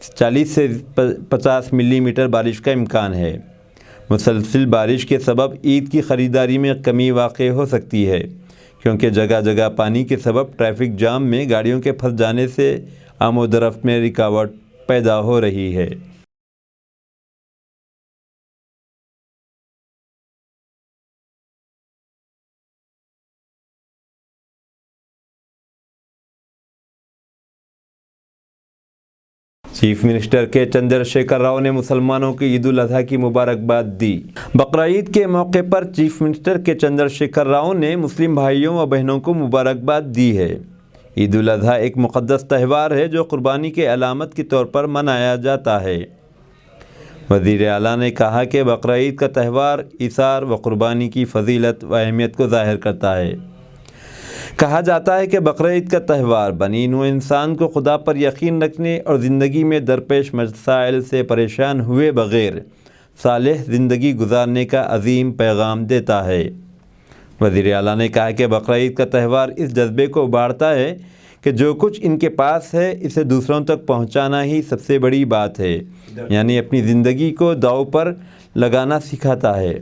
40 سے 50 ملی میٹر بارش کا امکان ہے۔ مسلسل بارش کے سبب عید کی خریداری میں کمی واقع ہو سکتی ہے، کیونکہ جگہ جگہ پانی کے سبب ٹریفک جام میں گاڑیوں کے پھنس جانے سے آمد و رفت میں رکاوٹ پیدا ہو رہی ہے۔ چیف منسٹر کے چندر شیکھر راؤ نے مسلمانوں کی عید الاضحیٰ کی مبارکباد دی۔ بقرعید کے موقع پر چیف منسٹر کے چندر شیکھر راؤ نے مسلم بھائیوں و بہنوں کو مبارکباد دی ہے۔ عید الاضحیٰ ایک مقدس تہوار ہے جو قربانی کے علامت کے طور پر منایا جاتا ہے۔ وزیر اعلیٰ نے کہا کہ بقرعید کا تہوار ایثار و قربانی کی فضیلت و اہمیت کو ظاہر کرتا ہے۔ کہا جاتا ہے کہ بقرعید کا تہوار بنی نوع انسان کو خدا پر یقین رکھنے اور زندگی میں درپیش مسائل سے پریشان ہوئے بغیر صالح زندگی گزارنے کا عظیم پیغام دیتا ہے۔ وزیر اعلیٰ نے کہا کہ بقرعید کا تہوار اس جذبے کو ابھارتا ہے کہ جو کچھ ان کے پاس ہے اسے دوسروں تک پہنچانا ہی سب سے بڑی بات ہے، یعنی اپنی زندگی کو داؤ پر لگانا سکھاتا ہے۔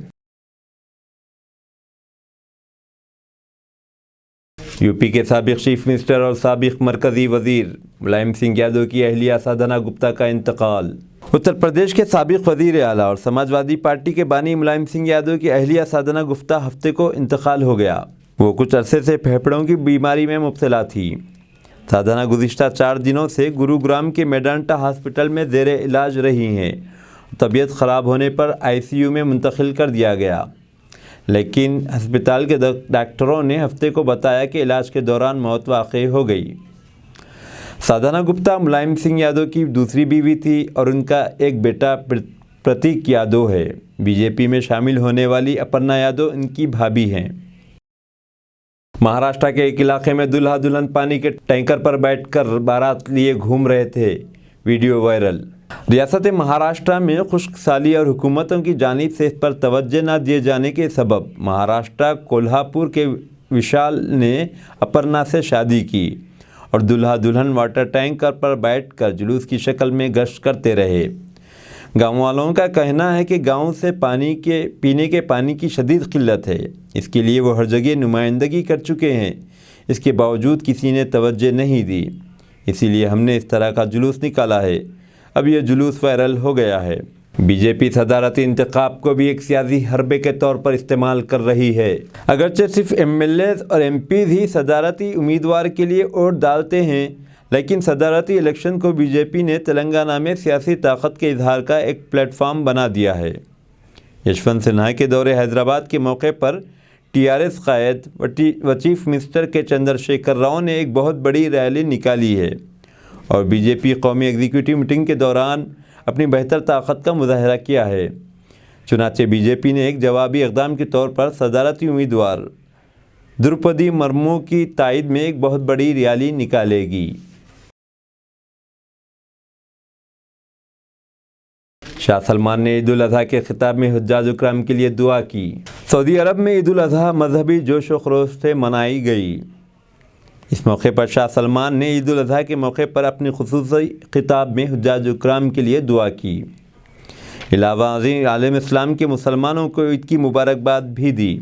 یو پی کے سابق چیف منسٹر اور سابق مرکزی وزیر ملائم سنگھ یادو کی اہلیہ سادھنا گپتا کا انتقال۔ اتر پردیش کے سابق وزیر اعلیٰ اور سماجوادی پارٹی کے بانی ملائم سنگھ یادو کی اہلیہ سادھنا گپتا ہفتے کو انتقال ہو گیا۔ وہ کچھ عرصے سے پھیپھڑوں کی بیماری میں مبتلا تھی۔ سادھنا گزشتہ 4 دنوں سے گروگرام کے میڈانٹا ہاسپٹل میں زیر علاج رہی ہیں۔ طبیعت خراب ہونے پر ICU میں منتقل کر دیا گیا، لیکن ہسپتال کے ڈاکٹروں نے ہفتے کو بتایا کہ علاج کے دوران موت واقع ہو گئی۔ سادھنا گپتا ملائم سنگھ یادو کی دوسری بیوی تھی اور ان کا ایک بیٹا پرتیک یادو ہے۔ BJP میں شامل ہونے والی اپرنا یادو ان کی بھابھی ہیں۔ مہاراشٹر کے ایک علاقے میں دلہا دلہن پانی کے ٹینکر پر بیٹھ کر بارات لیے گھوم رہے تھے، ویڈیو وائرل۔ ریاست مہاراشٹر میں خشک سالی اور حکومتوں کی جانب سے اس پر توجہ نہ دیے جانے کے سبب مہاراشٹر کولہاپور کے وشال نے اپرنا سے شادی کی اور دلہا دلہن واٹر ٹینکر پر بیٹھ کر جلوس کی شکل میں گشت کرتے رہے۔ گاؤں والوں کا کہنا ہے کہ گاؤں سے پینے کے پانی کی شدید قلت ہے، اس کے لیے وہ ہر جگہ نمائندگی کر چکے ہیں، اس کے باوجود کسی نے توجہ نہیں دی، اسی لیے ہم نے اس طرح کا جلوس نکالا ہے۔ اب یہ جلوس وائرل ہو گیا ہے۔ BJP صدارتی انتخاب کو بھی ایک سیاسی حربے کے طور پر استعمال کر رہی ہے۔ اگرچہ صرف MLAs اور MPs ہی صدارتی امیدوار کے لیے ووٹ ڈالتے ہیں، لیکن صدارتی الیکشن کو BJP نے تلنگانہ میں سیاسی طاقت کے اظہار کا ایک پلیٹ فارم بنا دیا ہے۔ یشونت سنہا کے دورے حیدرآباد کے موقع پر TRS قائد و چیف منسٹر کے چندر شیکھر راؤ نے ایک بہت بڑی ریلی نکالی ہے اور BJP قومی ایگزیکٹو میٹنگ کے دوران اپنی بہتر طاقت کا مظاہرہ کیا ہے۔ چنانچہ BJP نے ایک جوابی اقدام کے طور پر صدارتی امیدوار دروپدی مرمو کی تائید میں ایک بہت بڑی ریلی نکالے گی۔ شاہ سلمان نے عید الاضحیٰ کے خطاب میں حجاج اکرام کے لیے دعا کی۔ سعودی عرب میں عید الاضحیٰ مذہبی جوش و خروش سے منائی گئی۔ اس موقع پر شاہ سلمان نے عید الاضحیٰ کے موقع پر اپنی خصوصی خطاب میں حجاج اکرام کے لیے دعا کی۔ علاوہ ازیں عالم اسلام کے مسلمانوں کو عید کی مبارکباد بھی دی۔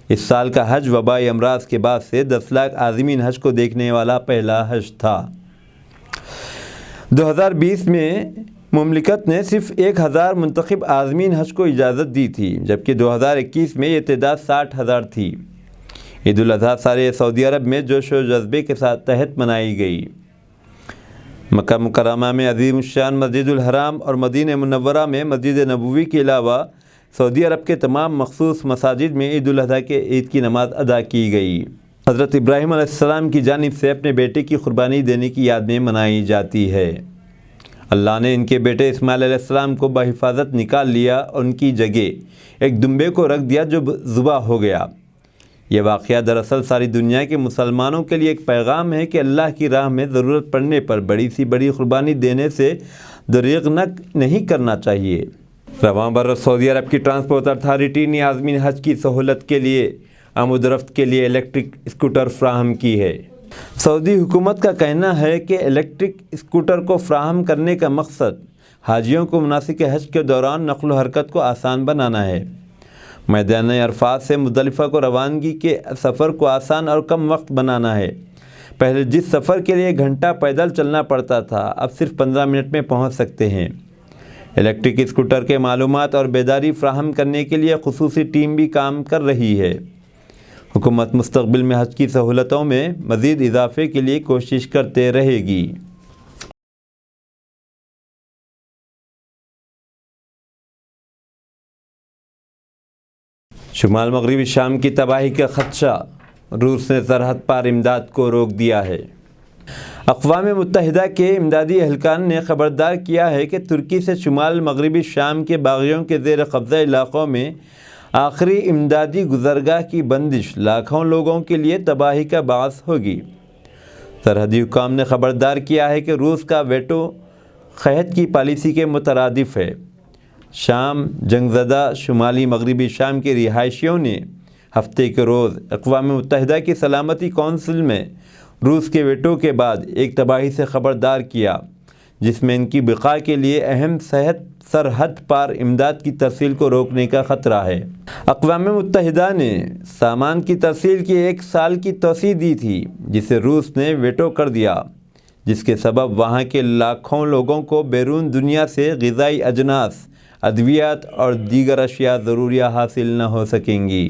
اس سال کا حج وبائی امراض کے بعد سے 10 لاکھ عازمین حج کو دیکھنے والا پہلا حج تھا۔ 2020 میں مملکت نے صرف 1000 منتخب عازمین حج کو اجازت دی تھی، جبکہ 2021 میں یہ تعداد 60,000 تھی۔ عید الاضحیٰ سارے سعودی عرب میں جوش و جذبے کے تحت منائی گئی۔ مکہ مکرمہ میں عظیم الشان مسجد الحرام اور مدینہ منورہ میں مسجد نبوی کے علاوہ سعودی عرب کے تمام مخصوص مساجد میں عید الاضحیٰ کے عید کی نماز ادا کی گئی۔ حضرت ابراہیم علیہ السلام کی جانب سے اپنے بیٹے کی قربانی دینے کی یاد میں منائی جاتی ہے۔ اللہ نے ان کے بیٹے اسماعیل علیہ السلام کو بحفاظت نکال لیا اور ان کی جگہ ایک دمبے کو رکھ دیا جو ذبح ہو گیا۔ یہ واقعہ دراصل ساری دنیا کے مسلمانوں کے لیے ایک پیغام ہے کہ اللہ کی راہ میں ضرورت پڑنے پر بڑی سی بڑی قربانی دینے سے دریغ نہیں کرنا چاہیے۔ رواں برس سعودی عرب کی ٹرانسپورٹ اتھارٹی نے عازمین حج کی سہولت کے لیے آمد و رفت کے لیے الیکٹرک اسکوٹر فراہم کی ہے۔ سعودی حکومت کا کہنا ہے کہ الیکٹرک اسکوٹر کو فراہم کرنے کا مقصد حاجیوں کو مناسک حج کے دوران نقل و حرکت کو آسان بنانا ہے۔ میدان عرفات سے مزدلفہ کو روانگی کے سفر کو آسان اور کم وقت بنانا ہے۔ پہلے جس سفر کے لیے گھنٹہ پیدل چلنا پڑتا تھا، اب صرف 15 منٹ میں پہنچ سکتے ہیں۔ الیکٹرک اسکوٹر کے معلومات اور بیداری فراہم کرنے کے لیے خصوصی ٹیم بھی کام کر رہی ہے۔ حکومت مستقبل میں حج کی سہولتوں میں مزید اضافے کے لیے کوشش کرتے رہے گی۔ شمال مغربی شام کی تباہی کا خدشہ، روس نے سرحد پار امداد کو روک دیا ہے۔ اقوام متحدہ کے امدادی اہلکار نے خبردار کیا ہے کہ ترکی سے شمال مغربی شام کے باغیوں کے زیر قبضہ علاقوں میں آخری امدادی گزرگاہ کی بندش لاکھوں لوگوں کے لیے تباہی کا باعث ہوگی۔ سرحدی حکام نے خبردار کیا ہے کہ روس کا ویٹو قحط کی پالیسی کے مترادف ہے۔ شام جنگ زدہ شمالی مغربی شام کے رہائشیوں نے ہفتے کے روز اقوام متحدہ کی سلامتی کونسل میں روس کے ویٹو کے بعد ایک تباہی سے خبردار کیا، جس میں ان کی بقا کے لیے اہم سرحد پار امداد کی ترسیل کو روکنے کا خطرہ ہے۔ اقوام متحدہ نے سامان کی ترسیل کی 1 سال کی توسیع دی تھی، جسے روس نے ویٹو کر دیا، جس کے سبب وہاں کے لاکھوں لوگوں کو بیرون دنیا سے غذائی اجناس، ادویات اور دیگر اشیاء ضروریہ حاصل نہ ہو سکیں گی۔